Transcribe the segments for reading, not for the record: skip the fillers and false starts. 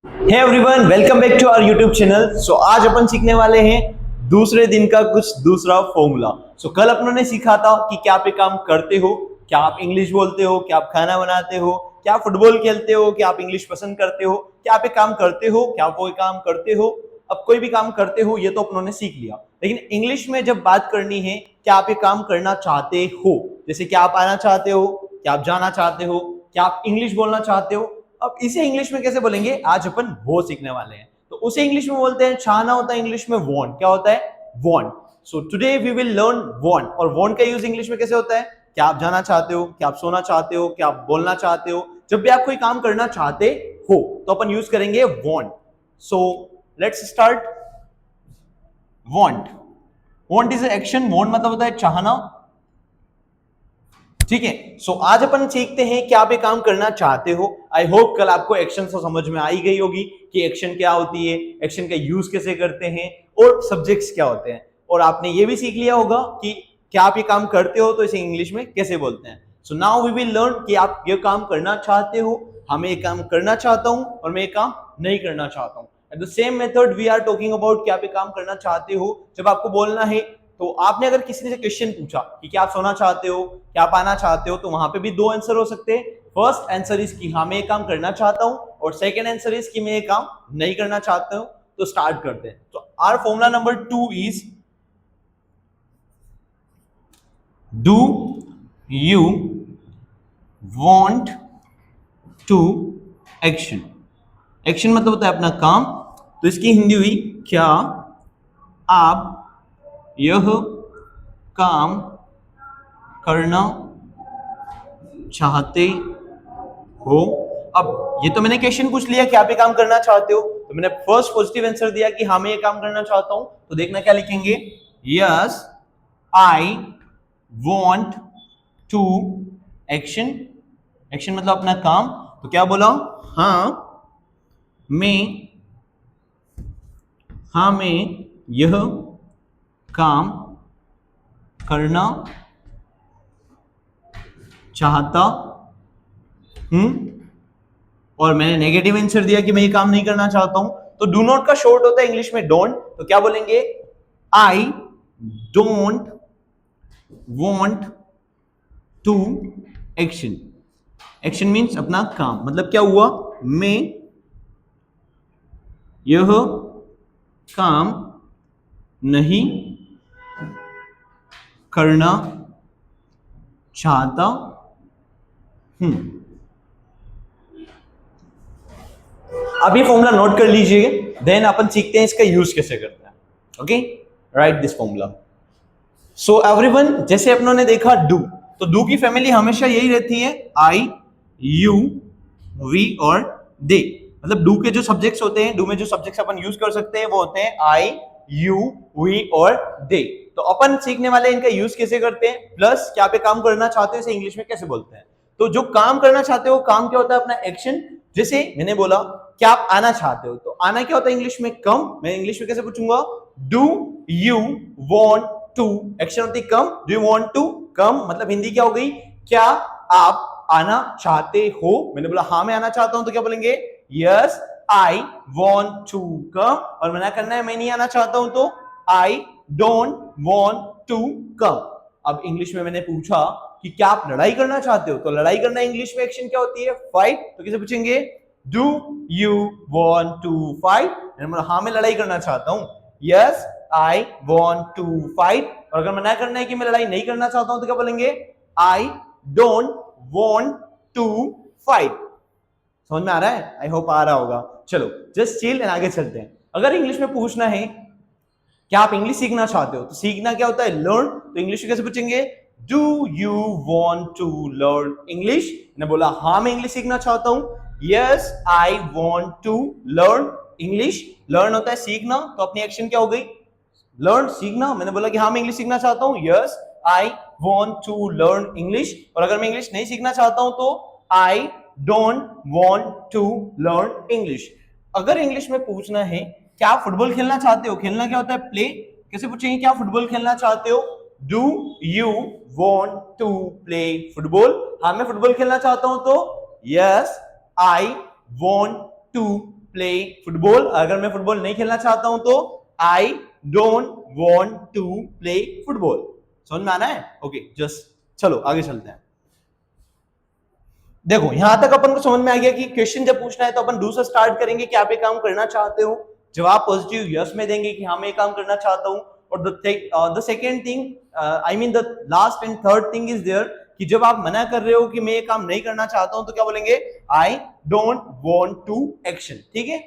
Hey everyone, welcome back to our YouTube channel. So आज अपन सीखने वाले हैं दूसरे दिन का कुछ दूसरा फॉर्मूला। कल अपन ने सीखा था कि क्या आप एक काम करते हो, क्या आप इंग्लिश बोलते हो, क्या आप खाना बनाते हो, क्या आप फुटबॉल खेलते हो, क्या आप इंग्लिश पसंद करते हो, क्या आप एक काम करते हो, क्या आप कोई काम करते हो। अब कोई भी काम करते हो ये तो अपन ने सीख लिया, लेकिन इंग्लिश में जब बात करनी है, क्या आप एक काम करना चाहते हो, जैसे क्या आप आना चाहते हो, क्या आप जाना चाहते हो, क्या आप इंग्लिश बोलना चाहते हो। अब इसे इंग्लिश में कैसे बोलेंगे, आज अपन वो सीखने वाले हैं। तो उसे इंग्लिश में बोलते हैं, चाहना होता है इंग्लिश में वांट। क्या होता है? Want. So today we will learn want. और वांट का यूज इंग्लिश में कैसे होता है? क्या आप जाना चाहते हो, क्या आप सोना चाहते हो, क्या आप बोलना चाहते हो। जब भी आप कोई काम करना चाहते हो तो अपन यूज करेंगे want. So let's start. Want. Want is action. Want मतलब होता है चाहना। ठीक है। सो आज अपन सीखते हैं कि आप ये काम करना चाहते हो। आई होप कल आपको एक्शन तो समझ में आई गई होगी कि एक्शन क्या होती है, एक्शन का यूज कैसे करते हैं और सब्जेक्ट्स क्या होते हैं। और आपने ये भी सीख लिया होगा कि क्या आप ये काम करते हो तो इसे इंग्लिश में कैसे बोलते हैं। So now we will learn कि आप ये काम करना चाहते हो, हमें ये काम करना चाहता हूं और मैं ये काम नहीं करना चाहता हूं। At the same method we are talking about कि आप ये काम करना चाहते हो। जब आपको बोलना है तो आपने अगर किसी से क्वेश्चन पूछा कि क्या आप सोना चाहते हो, क्या आप आना चाहते हो, तो वहां पे भी दो आंसर हो सकते हैं। फर्स्ट आंसर इज कि हाँ मैं ये काम करना चाहता हूं, और सेकंड आंसर इज कि मैं ये काम नहीं करना चाहता हूं। तो स्टार्ट करते हैं। तो our formula number 2 is do you want to action. Action मतलब होता है अपना काम, तो इसकी हिंदी हुई क्या आप यह काम करना चाहते हो। अब ये तो मैंने क्वेश्चन पूछ लिया कि आप ये काम करना चाहते हो, तो मैंने फर्स्ट पॉजिटिव आंसर दिया कि हाँ मैं ये काम करना चाहता हूं। तो देखना क्या लिखेंगे, yes I want to action. Action मतलब अपना काम, तो क्या बोला, हाँ मैं यह काम करना चाहता हूं। और मैंने नेगेटिव आंसर दिया कि मैं ये काम नहीं करना चाहता हूं। तो डू नॉट का शॉर्ट होता है इंग्लिश में डोंट। तो क्या बोलेंगे, I don't want to action. Action means अपना काम, मतलब क्या हुआ, मैं यह काम नहीं करना चाहता हूं। अब ये फॉर्मूला नोट कर लीजिए, देन अपन सीखते हैं इसका यूज कैसे करते हैं। Okay, right this formula. So everyone, जैसे अपनों ने देखा डू, तो डू की फैमिली हमेशा यही रहती है, आई यू वी और दे। मतलब डू के जो सब्जेक्ट्स होते हैं, डू में जो सब्जेक्ट्स अपन यूज कर सकते हैं वो होते हैं आई यू वी और दे। तो अपन सीखने वाले इनका यूज कैसे करते हैं, प्लस क्या पे काम करना चाहते हो इसे इंग्लिश में कैसे बोलते हैं। तो जो काम करना चाहते हो, काम क्या होता है, अपना एक्शन। जैसे मैंने बोला क्या आप आना चाहते हो, तो आना क्या होता है इंग्लिश में, कम। मैं इंग्लिश में कैसे पूछूंगा, do you want to. Action होती कम, do you want to come, मतलब हिंदी क्या हो गई, क्या आप आना चाहते हो। मैंने बोला हाँ मैं आना चाहता हूं, तो क्या बोलेंगे, yes I want to come. और मना करना है मैं नहीं आना चाहता हूं, तो I don't want to come. अब इंग्लिश में मैंने पूछा कि क्या आप लड़ाई करना चाहते हो, तो लड़ाई करना इंग्लिश में एक्शन क्या होती है, फाइट। तो कैसे पूछेंगे, do you want to fight. मैंने बोला हाँ मैं लड़ाई करना चाहता हूं, yes I want to fight. और अगर मना करना है कि मैं लड़ाई नहीं करना चाहता हूं, तो क्या बोलेंगे, I don't want to fight. समझ में आ रहा है? आई होप आ रहा होगा। चलो जस्ट चिल एंड आगे चलते हैं। अगर इंग्लिश में पूछना है क्या आप इंग्लिश सीखना चाहते हो, तो सीखना क्या होता है, लर्न। तो इंग्लिश में कैसे पूछेंगे, do you want to learn English. मैंने बोला हाँ मैं इंग्लिश सीखना चाहता हूं, yes I want to learn English. Learn होता है सीखना, तो अपनी एक्शन क्या हो गई, लर्न सीखना। मैंने बोला कि हाँ मैं इंग्लिश सीखना चाहता हूं, yes I want to learn English. और अगर मैं इंग्लिश नहीं सीखना चाहता हूं, तो I don't want to learn English. अगर इंग्लिश में पूछना है क्या आप फुटबॉल खेलना चाहते हो, खेलना क्या होता है, प्ले। कैसे पूछेंगे, क्या आप फुटबॉल खेलना चाहते हो, do you want to play football. हाँ मैं फुटबॉल खेलना चाहता हूं, तो yes I want to play football. अगर मैं फुटबॉल नहीं खेलना चाहता हूं तो I don't want to play football. समझ में आना है? ओके, जस्ट चलो आगे चलते हैं। देखो यहां तक अपन को समझ में आ गया कि क्वेश्चन जब पूछना है तो अपन डू से स्टार्ट करेंगे कि आप ये काम करना चाहते हो, जवाब पॉजिटिव यस में देंगे कि हाँ मैं ये काम करना चाहता हूं। और the second thing, I mean the last and third thing is there कि जब आप मना कर रहे हो कि मैं ये काम नहीं करना चाहता हूं तो क्या बोलेंगे? I don't want to action. ठीक है,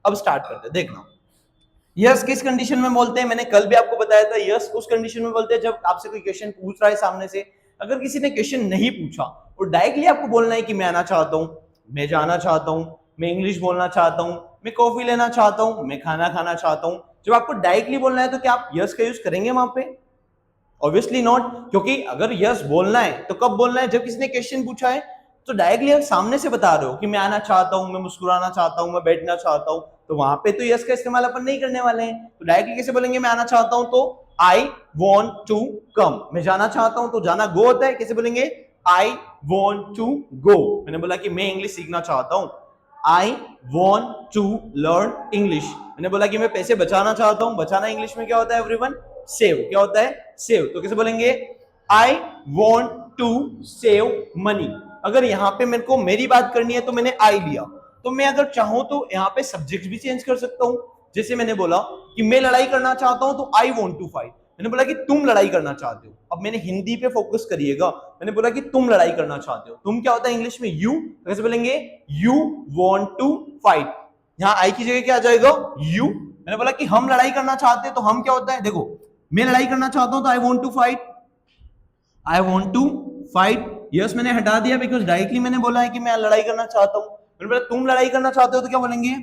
अब स्टार्ट करते हैं। देखना, यस किस कंडीशन में बोलते हैं? मैंने कल भी आपको बताया था, यस उस कंडीशन में बोलते हैं जब आपसे कोई क्वेश्चन पूछ रहा है सामने से। अगर किसी ने क्वेश्चन नहीं पूछा और डायरेक्टली आपको बोलना है कि मैं आना चाहता हूं, मैं जाना चाहता हूं, मैं इंग्लिश बोलना चाहता हूं, मैं कॉफी लेना चाहता हूं, मैं खाना खाना चाहता हूं, जब आपको डायरेक्टली बोलना है तो क्या आप यस का यूज करेंगे वहां पे? ऑब्वियसली नॉट, क्योंकि अगर यस बोलना है तो कब बोलना है? जब किसी ने क्वेश्चन पूछा है तो डायरेक्टली आप सामने से बता रहे हो कि मैं आना चाहता हूं, मैं मुस्कुराना चाहता हूं, मैं बैठना चाहता हूं, तो वहां पे तो यस का इस्तेमाल अपन नहीं करने वाले हैं। तो डायरेक्टली कैसे बोलेंगे? मैं आना चाहता हूं तो आई वॉन्ट टू कम। मैं जाना चाहता हूं तो जाना गो होता है, कैसे बोलेंगे? I want to go. मैंने बोला कि मैं इंग्लिश सीखना चाहता हूं, I want to learn English. मैंने बोला कि मैं पैसे बचाना चाहता हूं, बचाना इंग्लिश में क्या होता है एवरीवन? सेव। क्या होता है? सेव। तो कैसे बोलेंगे? I want to save money. अगर यहाँ पे मेरे को मेरी बात करनी है तो मैंने आई लिया, तो मैं अगर चाहूं तो यहाँ पे सब्जेक्ट भी चेंज कर सकता हूं। जैसे मैंने बोला कि मैं लड़ाई करना चाहता हूं तो आई वॉन्ट टू फाइट। मैंने बोला कि तुम लड़ाई करना चाहते हो, अब मैंने हिंदी पे फोकस करिएगा। मैंने बोला कि तुम लड़ाई करना चाहते हो, तुम क्या होता है इंग्लिश में? यू। कैसे बोलेंगे? You want to fight. यहाँ आई की जगह क्या आ जाएगा? यू। मैंने बोला कि हम लड़ाई करना चाहते हैं तो हम क्या होता है? देखो, मैं लड़ाई करना चाहता हूं तो I want to fight, I want to fight. Yes मैंने हटा दिया बिकॉज डायरेक्टली मैंने बोला है कि मैं लड़ाई करना चाहता हूं। मैंने बोला तुम लड़ाई करना चाहते हो तो क्या बोलेंगे?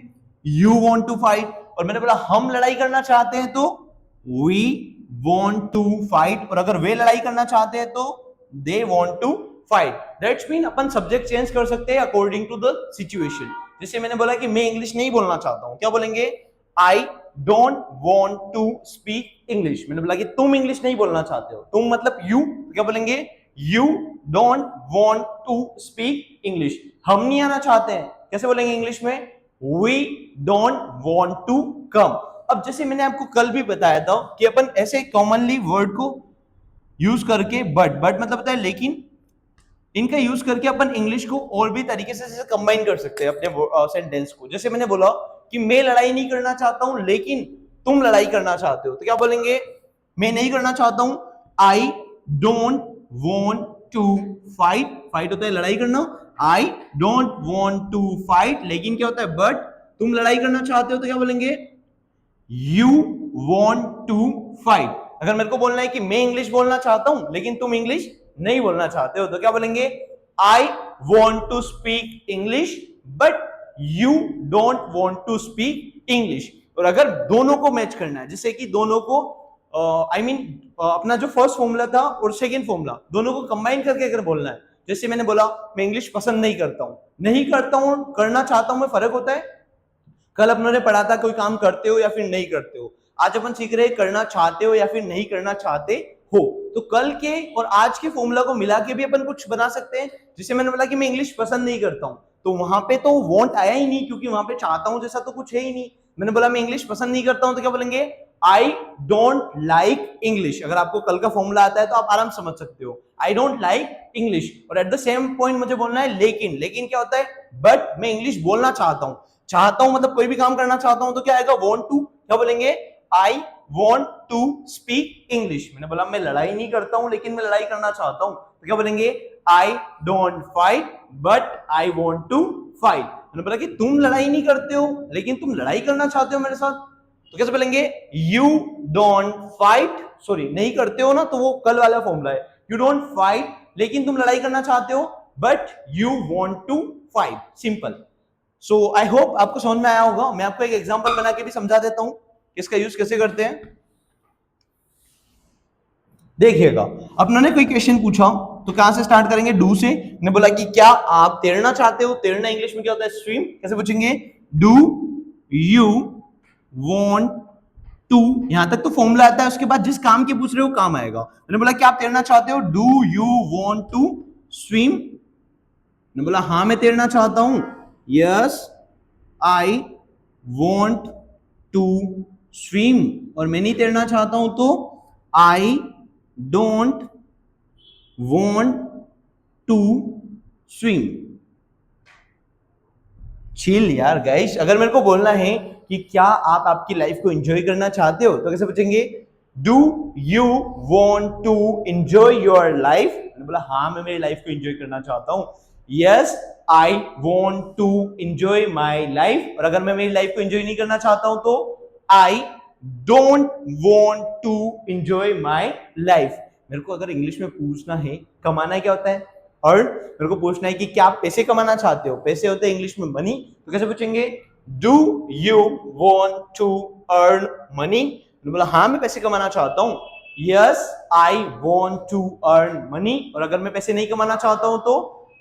You want to fight. और मैंने बोला हम लड़ाई करना चाहते हैं तो वी वॉन्ट टू फाइट। और अगर वे लड़ाई करना चाहते हैं तो they want to fight. That's mean अपन सब्जेक्ट चेंज कर सकते हैं अकॉर्डिंग टू द सिचुएशन। जैसे मैंने बोला कि मैं इंग्लिश नहीं बोलना चाहता हूं, क्या बोलेंगे? I don't want to speak English. मैंने बोला कि तुम इंग्लिश नहीं बोलना चाहते हो, तुम मतलब यू, तो क्या बोलेंगे? You don't want to speak English. हम नहीं आना चाहते हैं, कैसे बोलेंगे इंग्लिश में? We don't want to come. अब जैसे मैंने आपको कल भी बताया था कि अपन ऐसे कॉमनली वर्ड को यूज करके बट मतलब होता है लेकिन, इनका यूज करके अपन इंग्लिश को और भी तरीके से कंबाइन कर सकते हैं अपने सेंटेंस को। जैसे मैंने बोला कि मैं लड़ाई नहीं करना चाहता हूं लेकिन तुम लड़ाई करना चाहते हो, तो क्या बोलेंगे? मैं नहीं करना चाहता हूं, I don't want to fight. Fight होता है लड़ाई करना, I don't want to fight. लेकिन क्या होता है? बट तुम लड़ाई करना चाहते हो तो क्या बोलेंगे? You want to fight. अगर मेरे को बोलना है कि मैं इंग्लिश बोलना चाहता हूं लेकिन तुम इंग्लिश नहीं बोलना चाहते हो तो क्या बोलेंगे? I want to speak English but you don't want to speak English. और अगर दोनों को मैच करना है, जैसे कि दोनों को आई मीन अपना जो फर्स्ट फॉर्मूला था और सेकेंड फॉर्मूला दोनों को कंबाइन करके अगर बोलना है, जैसे मैंने बोला मैं इंग्लिश पसंद नहीं करता हूं, नहीं करता हूं, करना चाहता हूं में फर्क होता है। कल अपनों ने पढ़ा था कोई काम करते हो या फिर नहीं करते हो, आज अपन सीख रहे हैं करना चाहते हो या फिर नहीं करना चाहते हो। तो कल के और आज के फॉर्मूला को मिला के भी अपन कुछ बना सकते हैं। जैसे मैंने बोला कि मैं इंग्लिश पसंद नहीं करता हूं, तो वहां पे तो वॉन्ट आया ही नहीं क्योंकि वहां पे चाहता हूं जैसा तो कुछ है ही नहीं। मैंने बोला मैं इंग्लिश पसंद नहीं करता हूं तो क्या बोलेंगे? I don't like English. अगर आपको कल का फॉर्मूला आता है तो आप आराम समझ सकते हो, आई डोंट लाइक इंग्लिश। और एट द सेम पॉइंट मुझे बोलना है लेकिन, लेकिन क्या होता है? बट मैं इंग्लिश बोलना चाहता हूं। चाहता हूं मतलब कोई भी काम करना चाहता हूं तो क्या आएगा? Want to. क्या बोलेंगे? I want to speak English. मैंने बोला मैं लड़ाई नहीं करता हूं लेकिन मैं लड़ाई करना चाहता हूं, तो क्या बोलेंगे? I don't fight but I want to fight. मैंने बोला कि तुम लड़ाई नहीं करते हो लेकिन तुम लड़ाई करना चाहते हो मेरे साथ, तो कैसे बोलेंगे? यू डोंट फाइट, सॉरी नहीं करते हो ना, तो वो कल वाला फॉर्मूला है। यू डोंट फाइट लेकिन तुम लड़ाई करना चाहते हो, but you want to fight. Simple. So I hope आपको समझ में आया होगा। मैं आपको एक एग्जांपल बना के भी समझा देता हूं इसका यूज कैसे करते हैं। देखिएगा, अपने कोई क्वेश्चन पूछा तो कहां से स्टार्ट करेंगे? डू से। ने बोला कि क्या आप तैरना चाहते हो? तैरना इंग्लिश में क्या होता है? स्विम। कैसे पूछेंगे? Do you want to. यहां तक तो फॉर्मूला आता है, उसके बाद जिस काम की पूछ रहे हो काम आएगा। मैंने बोला कि आप तैरना चाहते हो? Do you want to swim. मैंने बोला हाँ मैं तैरना चाहता हूं, yes I want to swim, और मैं नहीं तैरना चाहता हूं तो I don't want to swim. Chill यार गाइस, अगर मेरे को बोलना है कि क्या आप आपकी लाइफ को एंजॉय करना चाहते हो तो कैसे पूछेंगे? Do you want to enjoy your life? मैंने बोला हाँ, मैं मेरी लाइफ को एंजॉय करना चाहता हूं। Yes I want to enjoy my life. और अगर मैं मेरी लाइफ को एंजॉय नहीं करना चाहता हूं तो I don't want to enjoy my life. मेरे को अगर इंग्लिश में पूछना है कमाना क्या होता है, और मेरे को पूछना है कि क्या आप पैसे कमाना चाहते हो, पैसे होते हैं इंग्लिश में मनी, तो कैसे पूछेंगे? Do you want to earn money? मैंने बोला हाँ, मैं पैसे कमाना चाहता हूँ। Yes I want to earn money. और अगर मैं पैसे नहीं कमाना चाहता हूं तो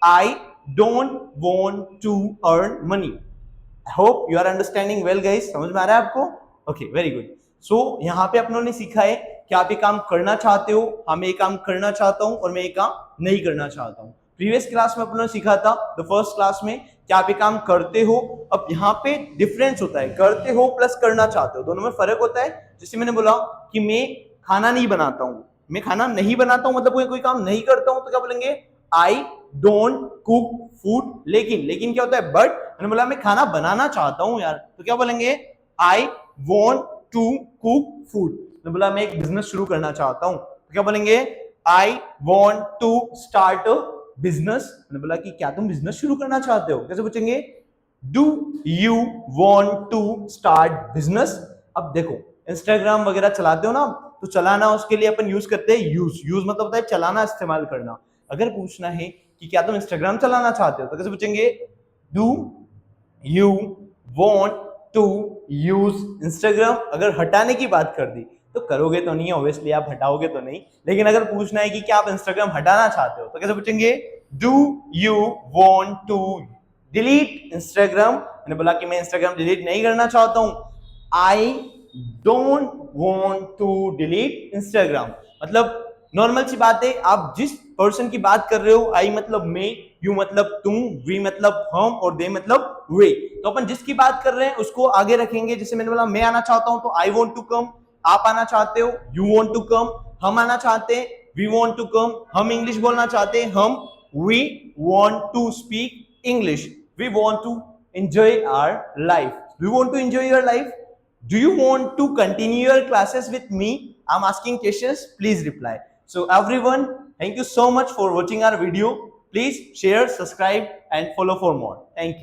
I don't want to earn money. I hope you are understanding well guys, समझ में आ रहा है आपको? Okay, very good. सो यहाँ पे अपनों ने सीखा है कि आप ये काम करना चाहते हो, हाँ मैं ये काम करना चाहता हूँ, और मैं ये काम नहीं करना चाहता हूँ। प्रीवियस क्लास में अपनों ने सीखा था, द फर्स्ट क्लास में, कि आप ये काम करते हो। अब यहाँ पे डिफरेंस होता है, करते हो प्लस करना चाहते हो, दोनों में फर्क होता है। जैसे मैंने बोला कि मैं खाना नहीं बनाता हूँ, मैं खाना नहीं बनाता हूँ मतलब कोई काम नहीं करता हूँ, तो क्या बोलेंगे? I don't cook food. लेकिन क्या होता है? बट मैंने बोला मैं खाना बनाना चाहता हूँ यार, तो क्या बोलेंगे? I want to cook food. मैंने बोला मैं एक बिजनेस शुरू करना चाहता हूँ, तो क्या बोलेंगे? I want to start a business. मैंने बोला कि क्या तुम बिजनेस शुरू करना चाहते हो? कैसे पूछेंगे? Do you want to start business? अब देखो, इंस्टाग्राम वगैरह चलाते हो ना, तो चलाना उसके लिए अपन यूज करते हैं यूज मतलब होता है चलाना, इस्तेमाल करना। अगर पूछना है कि क्या तुम इंस्टाग्राम चलाना चाहते हो, तो कैसे पूछेंगे? Do you want to use Instagram. अगर हटाने की बात कर दी तो करोगे तो नहीं, ऑब्वियसली आप हटाओगे तो नहीं, लेकिन अगर पूछना है कि क्या आप इंस्टाग्राम हटाना चाहते हो, तो कैसे पूछेंगे? Do you want to delete Instagram? मैंने बोला कि मैं इंस्टाग्राम डिलीट नहीं करना चाहता हूं। I don't want to delete Instagram. मतलब नॉर्मल सी बात है, आप जिस पर्सन की बात कर रहे हो, आई मतलब मैं, यू मतलब तुम, वी मतलब हम, और दे मतलब वे, तो अपन जिसकी बात कर रहे हैं उसको आगे रखेंगे। जैसे मैंने बोला मैं आना चाहता हूं तो आई वॉन्ट टू कम, आप आना चाहते हो यू वॉन्ट टू कम, हम आना चाहते हैं वी वॉन्ट टू कम, हम इंग्लिश बोलना चाहते हैं हम, we want to speak English, we want to enjoy our life. Do you want to enjoy your life? Do you want to continue your classes with me? I'm asking questions. Please reply. So everyone, thank you so much for watching our video. Please share, subscribe and follow for more. Thank you.